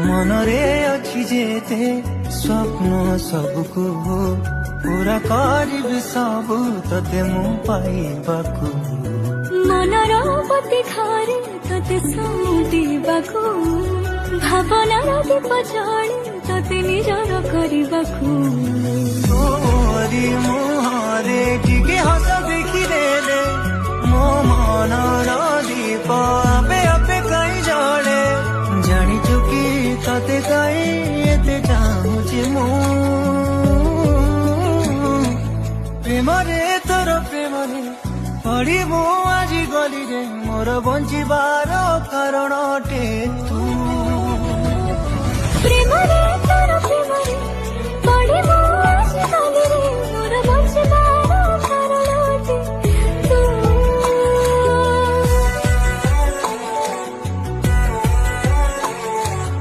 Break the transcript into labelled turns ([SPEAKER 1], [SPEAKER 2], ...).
[SPEAKER 1] मनरे अच्छी जेते स्वप्न सबको पूरा करिबि सब तते मु पाइबाकू
[SPEAKER 2] मनर पति घरे तते सौंटिबाकू भावनार दीप जଳି तते निजर करिबाकू
[SPEAKER 1] तोरी मुहरे टिके हस देखिदेले मो मनर दीप आपे आपे कहीं जळे जानिछु कि तते कहीं एते चाहुछि मु प्रेमरे तोर प्रेमरे पड़िबु आजि गली रे मोर बंचिबार कारण अटे तू।